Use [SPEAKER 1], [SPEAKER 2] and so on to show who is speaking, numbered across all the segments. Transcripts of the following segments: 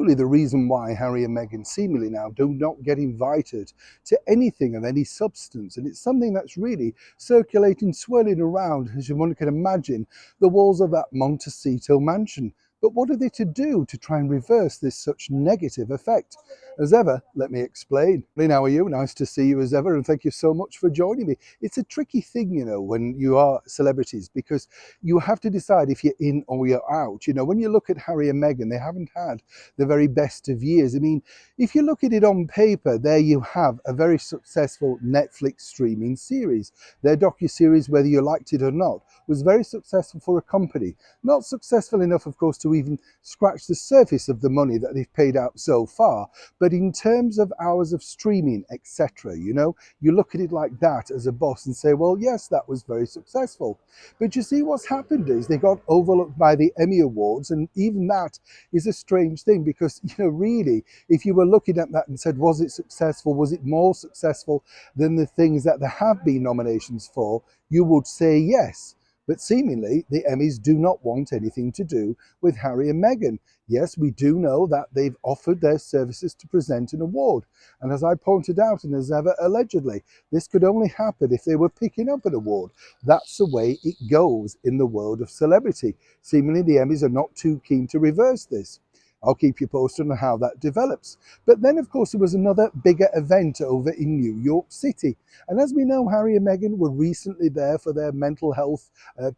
[SPEAKER 1] truly the reason why Harry and Meghan seemingly now do not get invited to anything of any substance. And it's something that's really circulating, swirling around, as one can imagine, the walls of that Montecito mansion. But what are they to do to try and reverse this such negative effect? As ever, let me explain. Lynn, how are you? Nice to see you as ever, and thank you so much for joining me. It's a tricky thing, when you are celebrities, because you have to decide if you're in or you're out. When you look at Harry and Meghan, they haven't had the very best of years. I mean, if you look at it on paper, there you have a very successful Netflix streaming series. Their docuseries, whether you liked it or not, was very successful for a company. Not successful enough, of course, to even scratch the surface of the money that they've paid out so far. But in terms of hours of streaming, etc., you look at it like that as a boss and say, well, yes, that was very successful. But you see, what's happened is they got overlooked by the Emmy Awards, and even that is a strange thing because, really, if you were looking at that and said, was it successful? Was it more successful than the things that there have been nominations for? You would say yes. But seemingly, the Emmys do not want anything to do with Harry and Meghan. Yes, we do know that they've offered their services to present an award. And as I pointed out, and as ever, allegedly, this could only happen if they were picking up an award. That's the way it goes in the world of celebrity. Seemingly, the Emmys are not too keen to reverse this. I'll keep you posted on how that develops. But then, of course, there was another bigger event over in New York City. And as we know, Harry and Meghan were recently there for their mental health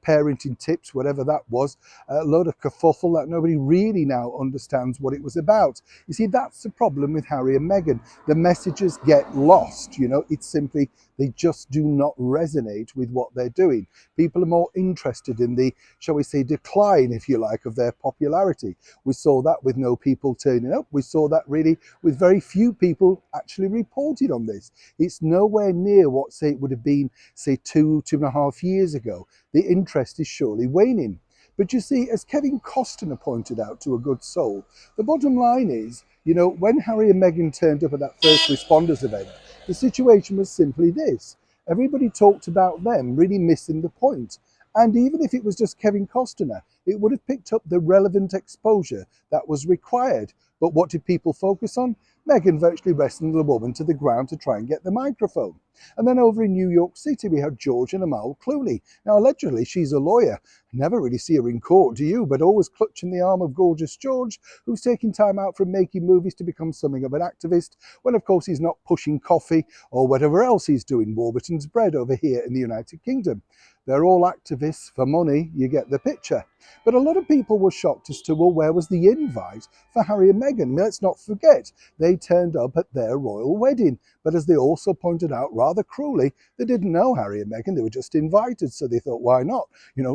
[SPEAKER 1] parenting tips, whatever that was. A load of kerfuffle that nobody really now understands what it was about. You see, that's the problem with Harry and Meghan. The messages get lost. It's simply they just do not resonate with what they're doing. People are more interested in the, shall we say, decline, if you like, of their popularity. We saw that with no people turning up. We saw that really with very few people actually reporting on this. It's nowhere near what, say, it would have been, say, 2.5 years ago. The interest is surely waning. But you see, as Kevin Costner pointed out to a good soul, the bottom line is, when Harry and Meghan turned up at that first responders event, the situation was simply this. Everybody talked about them really missing the point. And even if it was just Kevin Costner, it would have picked up the relevant exposure that was required. But what did people focus on? Meghan virtually wrestling the woman to the ground to try and get the microphone. And then over in New York City, we had George and Amal Clooney. Now, allegedly, she's a lawyer. Never really see her in court, do you? But always clutching the arm of gorgeous George, who's taking time out from making movies to become something of an activist, when, of course, he's not pushing coffee or whatever else he's doing, Warburton's bread over here in the United Kingdom. They're all activists for money, you get the picture. But a lot of people were shocked as to, well, where was the invite for Harry and Meghan? Let's not forget, they turned up at their royal wedding. But as they also pointed out rather cruelly, they didn't know Harry and Meghan, they were just invited. So they thought, why not?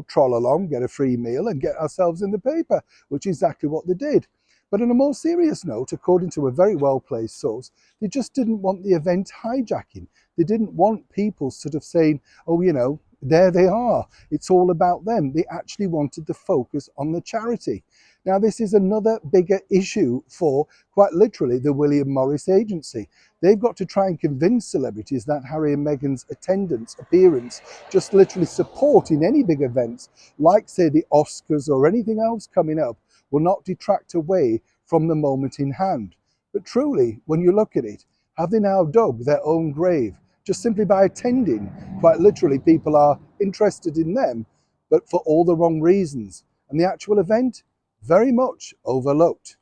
[SPEAKER 1] Troll along, get a free meal and get ourselves in the paper, which is exactly what they did. But on a more serious note, according to a very well-placed source, they just didn't want the event hijacking. They didn't want people sort of saying, oh, there they are. It's all about them. They actually wanted to focus on the charity. Now, this is another bigger issue for, quite literally, the William Morris Agency. They've got to try and convince celebrities that Harry and Meghan's attendance, appearance, just literally supporting any big events, like, say, the Oscars or anything else coming up, will not detract away from the moment in hand. But truly, when you look at it, have they now dug their own grave? Just simply by attending, quite literally, people are interested in them, but for all the wrong reasons. And the actual event, very much overlooked.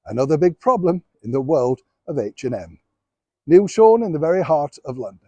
[SPEAKER 1] Another big problem in the world of H&M. Neil Sean in the very heart of London.